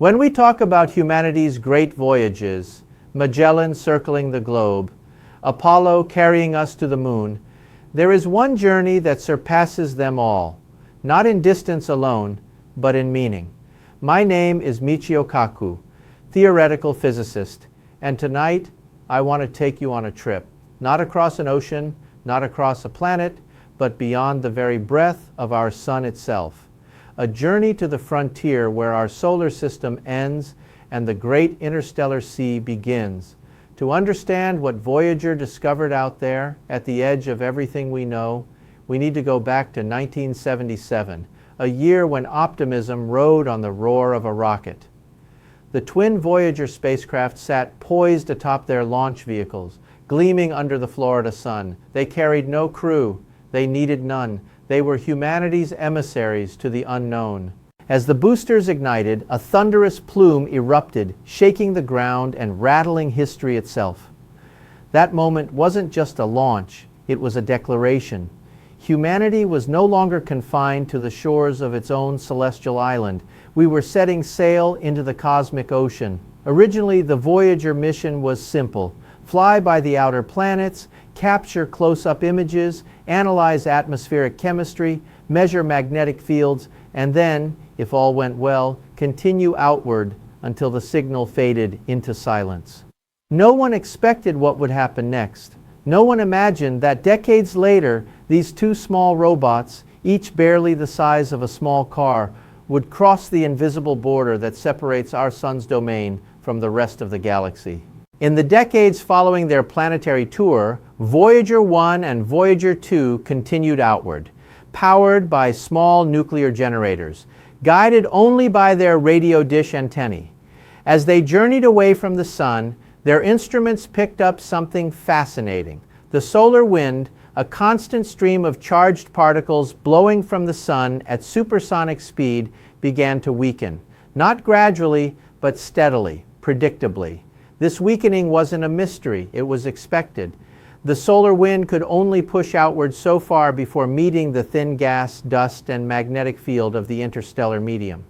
When we talk about humanity's great voyages, Magellan circling the globe, Apollo carrying us to the moon, there is one journey that surpasses them all, not in distance alone, but in meaning. My name is Michio Kaku, theoretical physicist, and tonight I want to take you on a trip, not across an ocean, not across a planet, but beyond the very breadth of our sun itself. A journey to the frontier where our solar system ends and the great interstellar sea begins. To understand what Voyager discovered out there at the edge of everything we know, we need to go back to 1977, a year when optimism rode on the roar of a rocket. The twin Voyager spacecraft sat poised atop their launch vehicles, gleaming under the Florida sun. They carried no crew. They needed none. They were humanity's emissaries to the unknown. As the boosters ignited, a thunderous plume erupted, shaking the ground and rattling history itself. That moment wasn't just a launch, it was a declaration. Humanity was no longer confined to the shores of its own celestial island. We were setting sail into the cosmic ocean. Originally, the Voyager mission was simple: fly by the outer planets, capture close-up images, analyze atmospheric chemistry, measure magnetic fields, and then, if all went well, continue outward until the signal faded into silence. No one expected what would happen next. No one imagined that decades later, these two small robots, each barely the size of a small car, would cross the invisible border that separates our sun's domain from the rest of the galaxy. In the decades following their planetary tour, Voyager 1 and Voyager 2 continued outward, powered by small nuclear generators, guided only by their radio dish antennae. As they journeyed away from the sun, their instruments picked up something fascinating. The solar wind, a constant stream of charged particles blowing from the sun at supersonic speed, began to weaken. Not gradually, but steadily, predictably. This weakening wasn't a mystery, it was expected. The solar wind could only push outward so far before meeting the thin gas, dust, and magnetic field of the interstellar medium.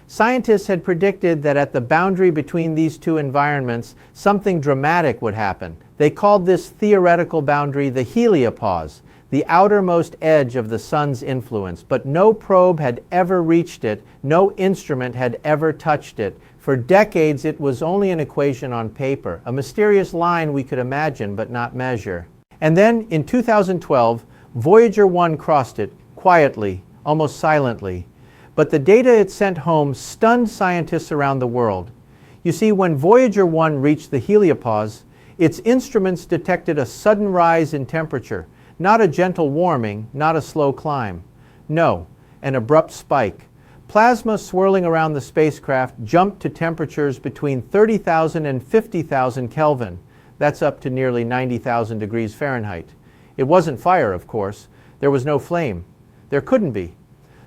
Scientists had predicted that at the boundary between these two environments, something dramatic would happen. They called this theoretical boundary the heliopause, the outermost edge of the sun's influence. But no probe had ever reached it, no instrument had ever touched it. For decades, it was only an equation on paper, a mysterious line we could imagine but not measure. And then, in 2012, Voyager 1 crossed it, quietly, almost silently. But the data it sent home stunned scientists around the world. You see, when Voyager 1 reached the heliopause, its instruments detected a sudden rise in temperature, not a gentle warming, not a slow climb. No, an abrupt spike. Plasma swirling around the spacecraft jumped to temperatures between 30,000 and 50,000 Kelvin. That's up to nearly 90,000 degrees Fahrenheit. It wasn't fire, of course. There was no flame. There couldn't be.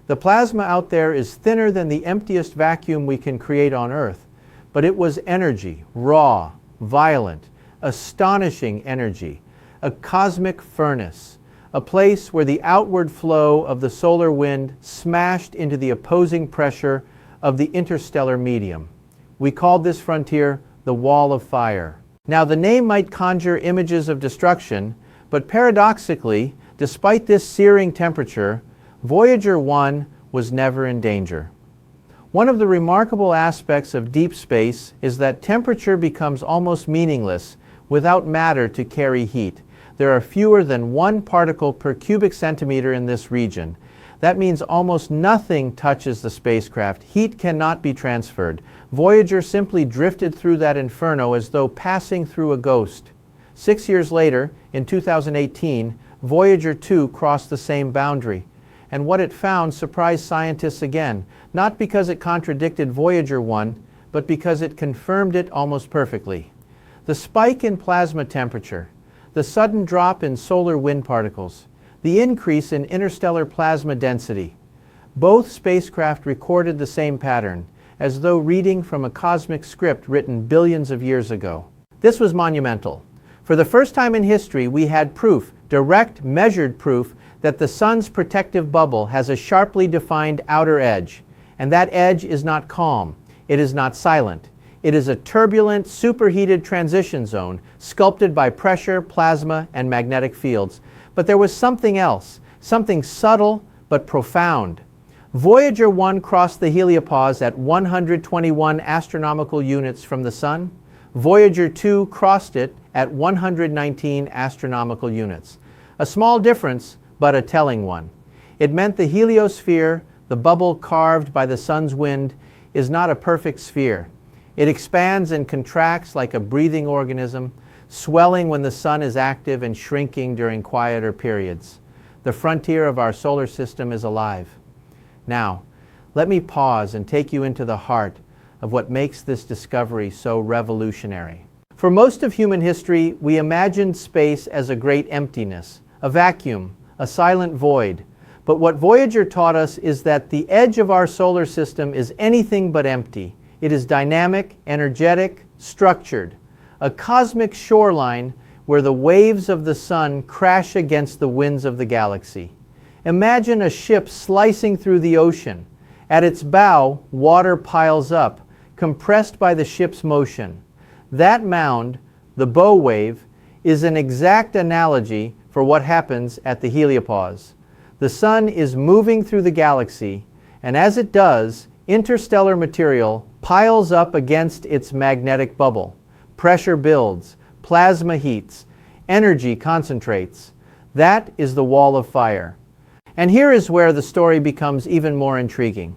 The plasma out there is thinner than the emptiest vacuum we can create on Earth. But it was energy, raw, violent, astonishing energy, a cosmic furnace, a place where the outward flow of the solar wind smashed into the opposing pressure of the interstellar medium. We called this frontier the Wall of Fire. Now, the name might conjure images of destruction, but paradoxically, despite this searing temperature, Voyager 1 was never in danger. One of the remarkable aspects of deep space is that temperature becomes almost meaningless without matter to carry heat. There are fewer than 1 particle per cubic centimeter in this region. That means almost nothing touches the spacecraft. Heat cannot be transferred. Voyager simply drifted through that inferno as though passing through a ghost. 6 years later, in 2018, Voyager 2 crossed the same boundary. And what it found surprised scientists again, not because it contradicted Voyager 1, but because it confirmed it almost perfectly. The spike in plasma temperature, the sudden drop in solar wind particles, the increase in interstellar plasma density. Both spacecraft recorded the same pattern, as though reading from a cosmic script written billions of years ago. This was monumental. For the first time in history, we had proof, direct, measured proof, that the sun's protective bubble has a sharply defined outer edge, and that edge is not calm. It is not silent. It is a turbulent, superheated transition zone, sculpted by pressure, plasma, and magnetic fields. But there was something else, something subtle but profound. Voyager 1 crossed the heliopause at 121 astronomical units from the Sun. Voyager 2 crossed it at 119 astronomical units. A small difference, but a telling one. It meant the heliosphere, the bubble carved by the Sun's wind, is not a perfect sphere. It expands and contracts like a breathing organism, swelling when the Sun is active and shrinking during quieter periods. The frontier of our solar system is alive. Now, let me pause and take you into the heart of what makes this discovery so revolutionary. For most of human history, we imagined space as a great emptiness, a vacuum, a silent void. But what Voyager taught us is that the edge of our solar system is anything but empty. It is dynamic, energetic, structured, a cosmic shoreline where the waves of the Sun crash against the winds of the galaxy. Imagine a ship slicing through the ocean. At its bow, water piles up, compressed by the ship's motion. That mound, the bow wave, is an exact analogy for what happens at the heliopause. The Sun is moving through the galaxy, and as it does, interstellar material piles up against its magnetic bubble. Pressure builds, plasma heats, energy concentrates. That is the wall of fire. And here is where the story becomes even more intriguing.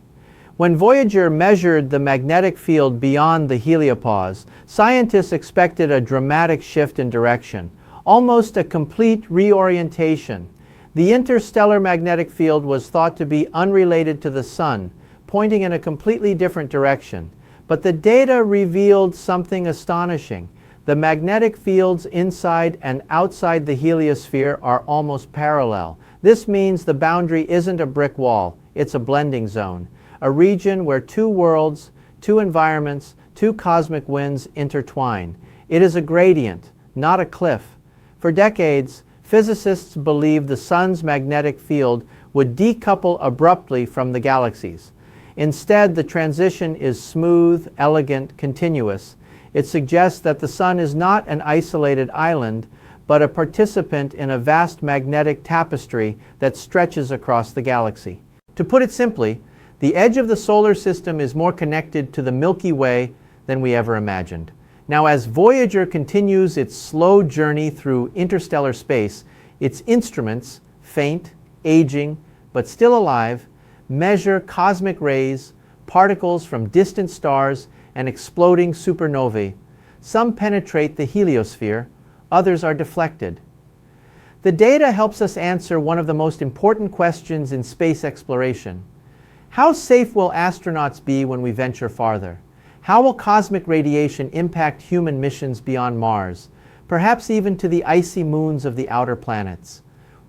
When Voyager measured the magnetic field beyond the heliopause, scientists expected a dramatic shift in direction, almost a complete reorientation. The interstellar magnetic field was thought to be unrelated to the Sun, pointing in a completely different direction. But the data revealed something astonishing. The magnetic fields inside and outside the heliosphere are almost parallel. This means the boundary isn't a brick wall, it's a blending zone, a region where two worlds, two environments, two cosmic winds intertwine. It is a gradient, not a cliff. For decades, physicists believed the Sun's magnetic field would decouple abruptly from the galaxies. Instead, the transition is smooth, elegant, continuous. It suggests that the Sun is not an isolated island, but a participant in a vast magnetic tapestry that stretches across the galaxy. To put it simply, the edge of the solar system is more connected to the Milky Way than we ever imagined. Now, as Voyager continues its slow journey through interstellar space, its instruments, faint, aging, but still alive, measure cosmic rays, particles from distant stars, and exploding supernovae. Some penetrate the heliosphere, others are deflected. The data helps us answer one of the most important questions in space exploration. How safe will astronauts be when we venture farther? How will cosmic radiation impact human missions beyond Mars, perhaps even to the icy moons of the outer planets?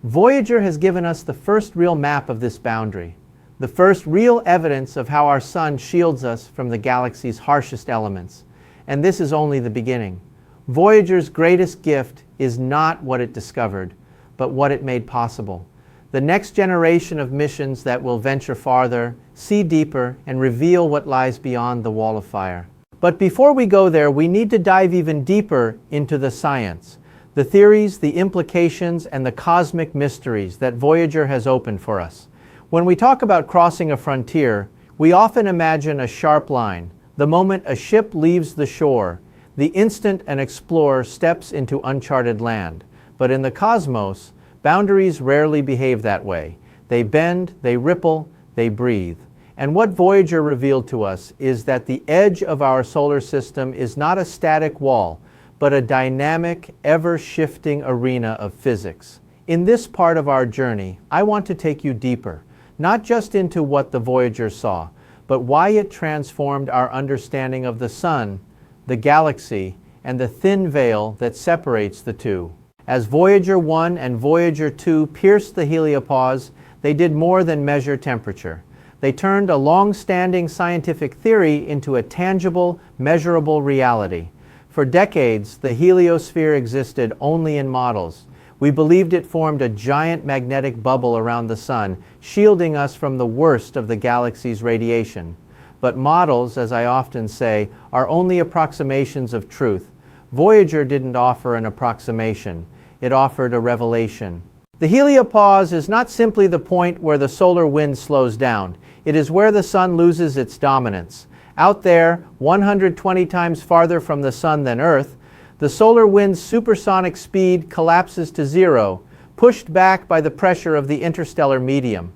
Voyager has given us the first real map of this boundary, the first real evidence of how our Sun shields us from the galaxy's harshest elements. And this is only the beginning. Voyager's greatest gift is not what it discovered, but what it made possible. The next generation of missions that will venture farther, see deeper, and reveal what lies beyond the wall of fire. But before we go there, we need to dive even deeper into the science, the theories, the implications, and the cosmic mysteries that Voyager has opened for us. When we talk about crossing a frontier, we often imagine a sharp line, the moment a ship leaves the shore, the instant an explorer steps into uncharted land. But in the cosmos, boundaries rarely behave that way. They bend, they ripple, they breathe. And what Voyager revealed to us is that the edge of our solar system is not a static wall, but a dynamic, ever-shifting arena of physics. In this part of our journey, I want to take you deeper, not just into what the Voyager saw, but why it transformed our understanding of the Sun, the galaxy, and the thin veil that separates the two. As Voyager 1 and Voyager 2 pierced the heliopause, they did more than measure temperature. They turned a long-standing scientific theory into a tangible, measurable reality. For decades, the heliosphere existed only in models. We believed it formed a giant magnetic bubble around the Sun, shielding us from the worst of the galaxy's radiation. But models, as I often say, are only approximations of truth. Voyager didn't offer an approximation. It offered a revelation. The heliopause is not simply the point where the solar wind slows down. It is where the sun loses its dominance. Out there, 120 times farther from the sun than Earth, the solar wind's supersonic speed collapses to zero, pushed back by the pressure of the interstellar medium.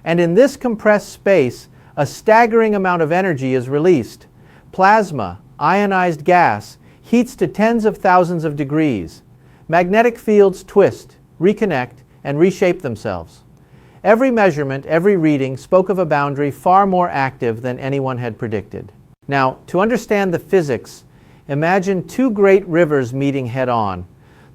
And in this compressed space, a staggering amount of energy is released. Plasma, ionized gas, heats to tens of thousands of degrees. Magnetic fields twist, reconnect, and reshape themselves. Every measurement, every reading spoke of a boundary far more active than anyone had predicted. Now, to understand the physics, imagine two great rivers meeting head-on.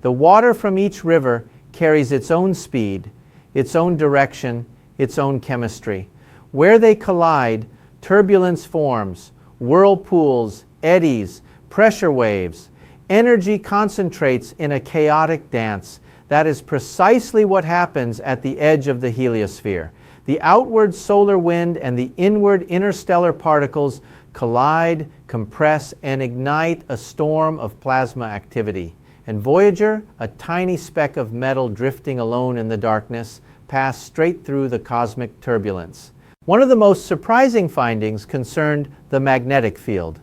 The water from each river carries its own speed, its own direction, its own chemistry. Where they collide, turbulence forms, whirlpools, eddies, pressure waves. Energy concentrates in a chaotic dance. That is precisely what happens at the edge of the heliosphere. The outward solar wind and the inward interstellar particles collide, compress, and ignite a storm of plasma activity. And Voyager, a tiny speck of metal drifting alone in the darkness, passed straight through the cosmic turbulence. One of the most surprising findings concerned the magnetic field.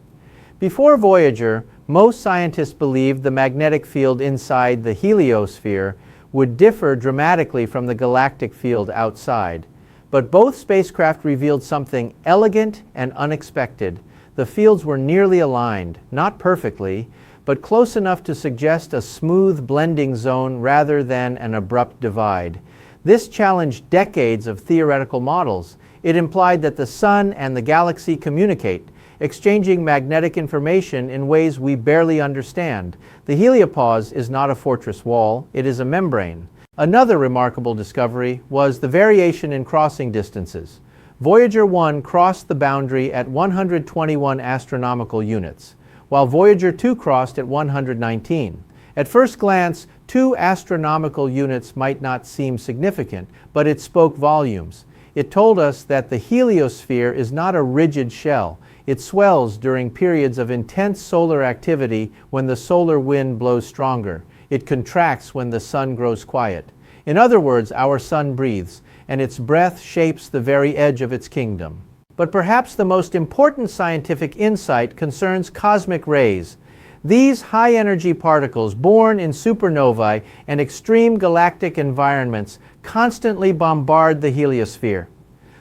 Before Voyager, most scientists believed the magnetic field inside the heliosphere would differ dramatically from the galactic field outside. But both spacecraft revealed something elegant and unexpected. The fields were nearly aligned, not perfectly, but close enough to suggest a smooth blending zone rather than an abrupt divide. This challenged decades of theoretical models. It implied that the Sun and the galaxy communicate, exchanging magnetic information in ways we barely understand. The heliopause is not a fortress wall, it is a membrane. Another remarkable discovery was the variation in crossing distances. Voyager 1 crossed the boundary at 121 astronomical units, while Voyager 2 crossed at 119. At first glance, 2 astronomical units might not seem significant, but it spoke volumes. It told us that the heliosphere is not a rigid shell. It swells during periods of intense solar activity when the solar wind blows stronger. It contracts when the sun grows quiet. In other words, our sun breathes, and its breath shapes the very edge of its kingdom. But perhaps the most important scientific insight concerns cosmic rays. These high-energy particles, born in supernovae and extreme galactic environments, constantly bombard the heliosphere.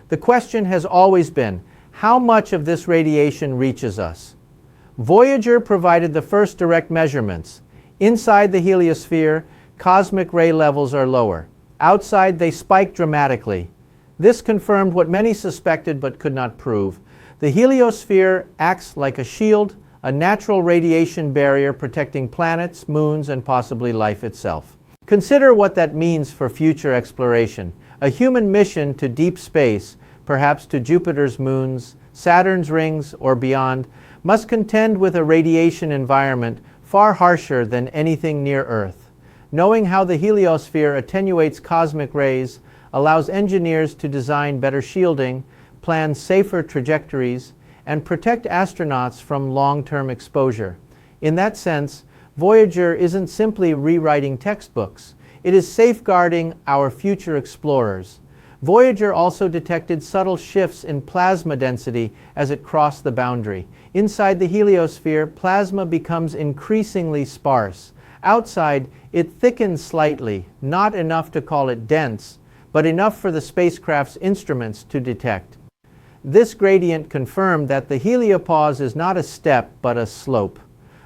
The question has always been, how much of this radiation reaches us? Voyager provided the first direct measurements. Inside the heliosphere, cosmic ray levels are lower. Outside, they spike dramatically. This confirmed what many suspected but could not prove. The heliosphere acts like a shield, a natural radiation barrier protecting planets, moons, and possibly life itself. Consider what that means for future exploration. A human mission to deep space, perhaps to Jupiter's moons, Saturn's rings, or beyond, must contend with a radiation environment far harsher than anything near Earth. Knowing how the heliosphere attenuates cosmic rays allows engineers to design better shielding, plan safer trajectories, and protect astronauts from long-term exposure. In that sense, Voyager isn't simply rewriting textbooks. It is safeguarding our future explorers. Voyager also detected subtle shifts in plasma density as it crossed the boundary. Inside the heliosphere, plasma becomes increasingly sparse. Outside, it thickens slightly, not enough to call it dense, but enough for the spacecraft's instruments to detect. This gradient confirmed that the heliopause is not a step, but a slope,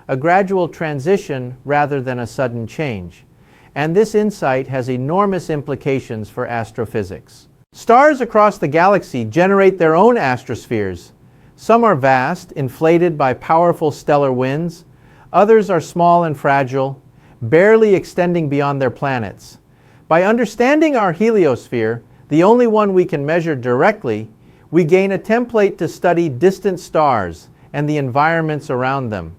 a gradual transition rather than a sudden change. And this insight has enormous implications for astrophysics. Stars across the galaxy generate their own astrospheres. Some are vast, inflated by powerful stellar winds. Others are small and fragile, barely extending beyond their planets. By understanding our heliosphere, the only one we can measure directly, we gain a template to study distant stars and the environments around them.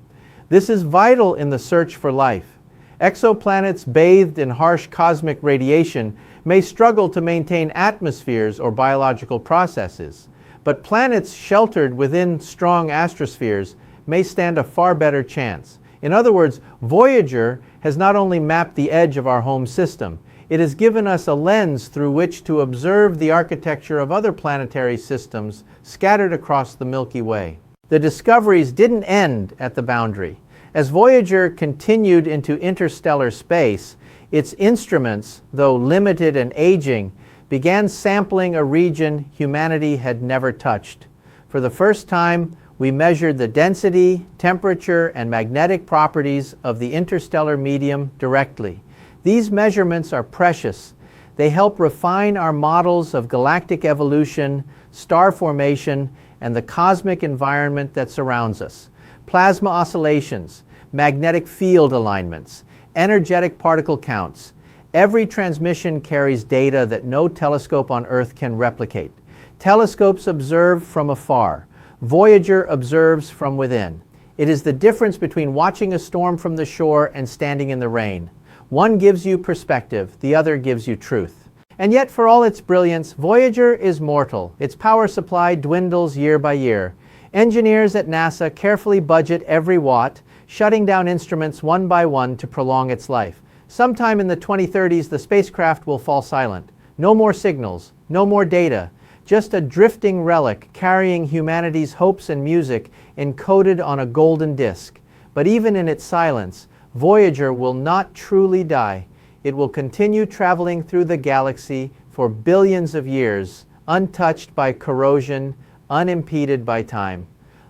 This is vital in the search for life. Exoplanets bathed in harsh cosmic radiation may struggle to maintain atmospheres or biological processes. but planets sheltered within strong astrospheres may stand a far better chance. In other words, Voyager has not only mapped the edge of our home system, it has given us a lens through which to observe the architecture of other planetary systems scattered across the Milky Way. The discoveries didn't end at the boundary. As Voyager continued into interstellar space, its instruments, though limited and aging, began sampling a region humanity had never touched. For the first time, we measured the density, temperature, and magnetic properties of the interstellar medium directly. These measurements are precious. They help refine our models of galactic evolution, star formation, and the cosmic environment that surrounds us. Plasma oscillations, magnetic field alignments, energetic particle counts. Every transmission carries data that no telescope on Earth can replicate. Telescopes observe from afar. Voyager observes from within. It is the difference between watching a storm from the shore and standing in the rain. One gives you perspective, the other gives you truth. And yet, for all its brilliance, Voyager is mortal. Its power supply dwindles year by year. Engineers at NASA carefully budget every watt, shutting down instruments one by one to prolong its life. Sometime in the 2030s, the spacecraft will fall silent. No more signals, no more data, just a drifting relic carrying humanity's hopes and music encoded on a golden disk. But even in its silence, Voyager will not truly die. It will continue traveling through the galaxy for billions of years, untouched by corrosion, unimpeded by time.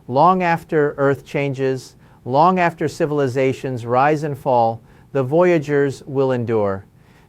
Long after Earth changes, long after civilizations rise and fall, the Voyagers will endure.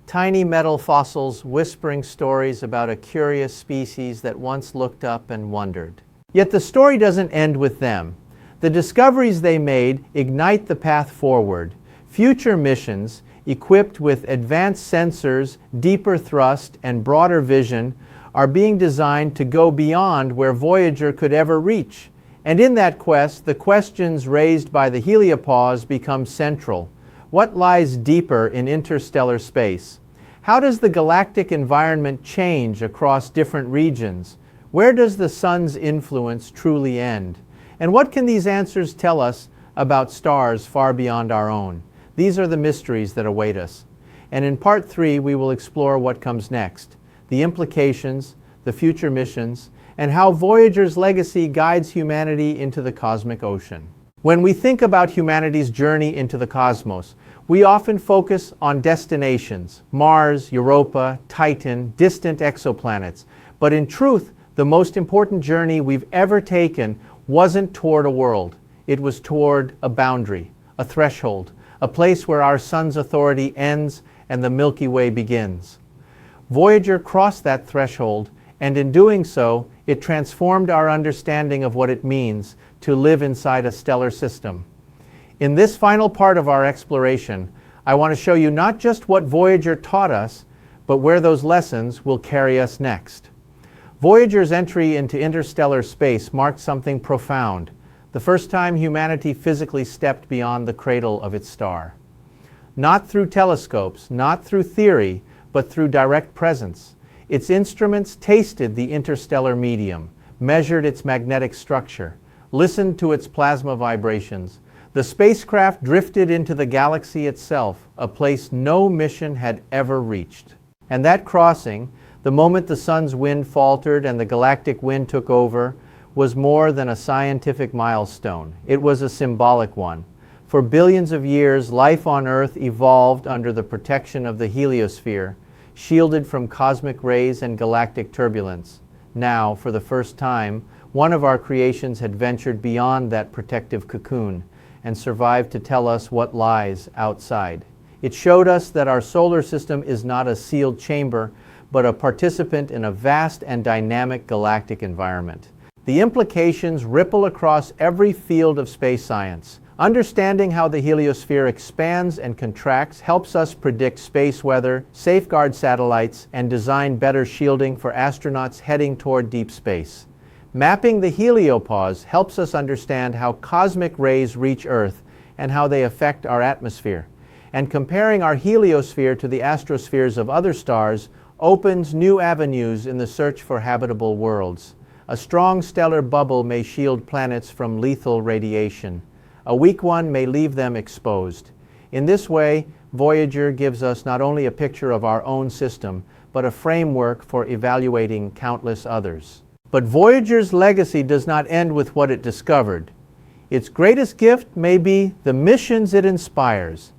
Tiny metal fossils whispering stories about a curious species that once looked up and wondered. Yet the story doesn't end with them. The discoveries they made ignite the path forward. Future missions, equipped with advanced sensors, deeper thrust, and broader vision, are being designed to go beyond where Voyager could ever reach. And in that quest, the questions raised by the heliopause become central. What lies deeper in interstellar space? How does the galactic environment change across different regions? Where does the sun's influence truly end? And what can these answers tell us about stars far beyond our own? These are the mysteries that await us. And in part 3, we will explore what comes next, the implications, the future missions, and how Voyager's legacy guides humanity into the cosmic ocean. When we think about humanity's journey into the cosmos, we often focus on destinations, Mars, Europa, Titan, distant exoplanets. But in truth, the most important journey we've ever taken wasn't toward a world. It was toward a boundary, a threshold, a place where our sun's authority ends and the Milky Way begins. Voyager crossed that threshold, and in doing so, it transformed our understanding of what it means to live inside a stellar system. In this final part of our exploration, I want to show you not just what Voyager taught us, but where those lessons will carry us next. Voyager's entry into interstellar space marked something profound, the first time humanity physically stepped beyond the cradle of its star. Not through telescopes, not through theory, but through direct presence. Its instruments tasted the interstellar medium, measured its magnetic structure, listened to its plasma vibrations. The spacecraft drifted into the galaxy itself, a place no mission had ever reached. And that crossing, the moment the sun's wind faltered and the galactic wind took over, was more than a scientific milestone. It was a symbolic one. For billions of years, life on Earth evolved under the protection of the heliosphere, shielded from cosmic rays and galactic turbulence. Now, for the first time, one of our creations had ventured beyond that protective cocoon and survived to tell us what lies outside. It showed us that our solar system is not a sealed chamber, but a participant in a vast and dynamic galactic environment. The implications ripple across every field of space science. Understanding how the heliosphere expands and contracts helps us predict space weather, safeguard satellites, and design better shielding for astronauts heading toward deep space. Mapping the heliopause helps us understand how cosmic rays reach Earth and how they affect our atmosphere. And comparing our heliosphere to the astrospheres of other stars opens new avenues in the search for habitable worlds. A strong stellar bubble may shield planets from lethal radiation. A weak one may leave them exposed. In this way, Voyager gives us not only a picture of our own system, but a framework for evaluating countless others. But Voyager's legacy does not end with what it discovered. Its greatest gift may be the missions it inspires.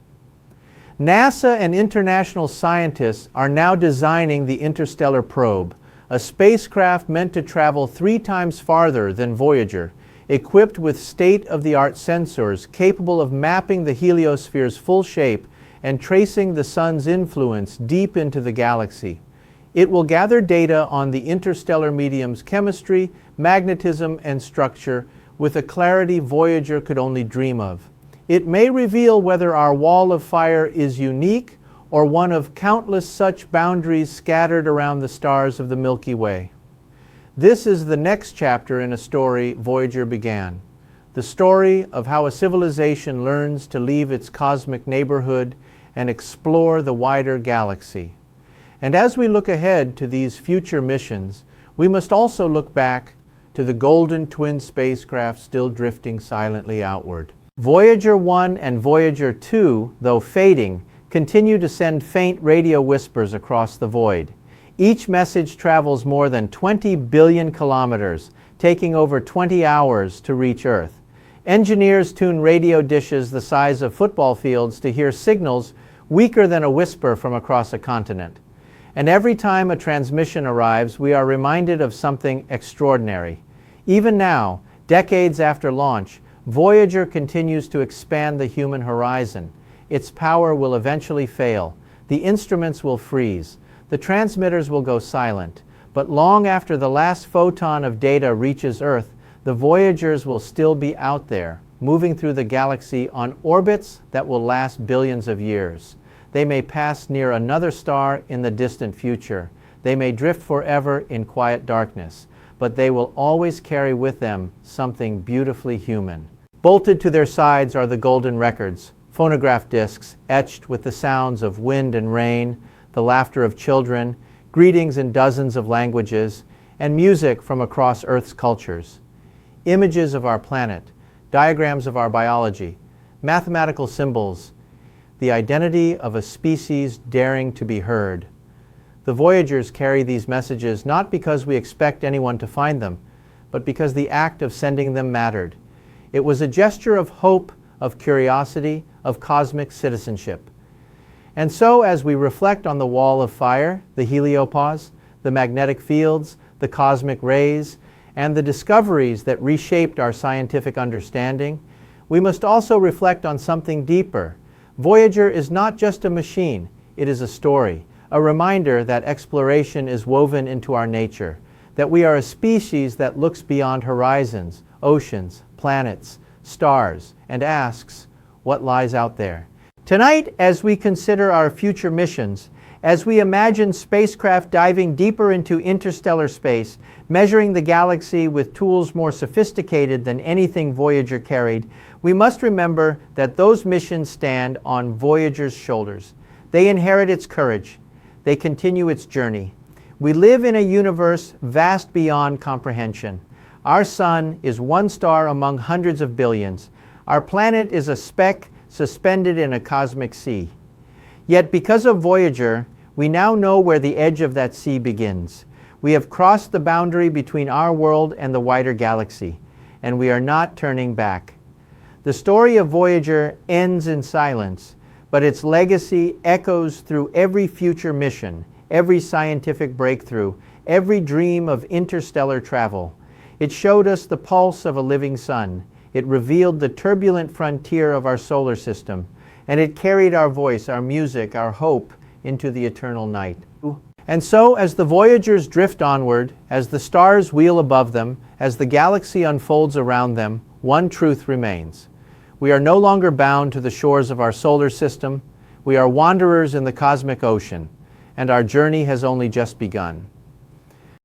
NASA and international scientists are now designing the Interstellar probe, a spacecraft meant to travel 3 times farther than Voyager, equipped with state-of-the-art sensors capable of mapping the heliosphere's full shape and tracing the Sun's influence deep into the galaxy. It will gather data on the interstellar medium's chemistry, magnetism, and structure with a clarity Voyager could only dream of. It may reveal whether our wall of fire is unique or one of countless such boundaries scattered around the stars of the Milky Way. This is the next chapter in a story Voyager began. The story of how a civilization learns to leave its cosmic neighborhood and explore the wider galaxy. And as we look ahead to these future missions, we must also look back to the golden twin spacecraft still drifting silently outward. Voyager 1 and Voyager 2, though fading, continue to send faint radio whispers across the void. Each message travels more than 20 billion kilometers, taking over 20 hours to reach Earth. Engineers tune radio dishes the size of football fields to hear signals weaker than a whisper from across a continent. And every time a transmission arrives, we are reminded of something extraordinary. Even now, decades after launch, Voyager continues to expand the human horizon. Its power will eventually fail. The instruments will freeze. The transmitters will go silent. But long after the last photon of data reaches Earth, the Voyagers will still be out there, moving through the galaxy on orbits that will last billions of years. They may pass near another star in the distant future. They may drift forever in quiet darkness, but they will always carry with them something beautifully human. Bolted to their sides are the golden records, phonograph discs etched with the sounds of wind and rain, the laughter of children, greetings in dozens of languages, and music from across Earth's cultures. Images of our planet, diagrams of our biology, mathematical symbols, the identity of a species daring to be heard. The Voyagers carry these messages not because we expect anyone to find them, but because the act of sending them mattered. It was a gesture of hope, of curiosity, of cosmic citizenship. And so, as we reflect on the wall of fire, the heliopause, the magnetic fields, the cosmic rays, and the discoveries that reshaped our scientific understanding, we must also reflect on something deeper. Voyager is not just a machine, it is a story, a reminder that exploration is woven into our nature, that we are a species that looks beyond horizons, oceans, planets, stars, and asks, what lies out there? Tonight, as we consider our future missions, as we imagine spacecraft diving deeper into interstellar space, measuring the galaxy with tools more sophisticated than anything Voyager carried, we must remember that those missions stand on Voyager's shoulders. They inherit its courage. They continue its journey. We live in a universe vast beyond comprehension. Our sun is one star among hundreds of billions. Our planet is a speck suspended in a cosmic sea. Yet because of Voyager, we now know where the edge of that sea begins. We have crossed the boundary between our world and the wider galaxy, and we are not turning back. The story of Voyager ends in silence, but its legacy echoes through every future mission, every scientific breakthrough, every dream of interstellar travel. It showed us the pulse of a living sun. It revealed the turbulent frontier of our solar system, and it carried our voice, our music, our hope into the eternal night. And so, as the Voyagers drift onward, as the stars wheel above them, as the galaxy unfolds around them, one truth remains. We are no longer bound to the shores of our solar system. We are wanderers in the cosmic ocean, and our journey has only just begun.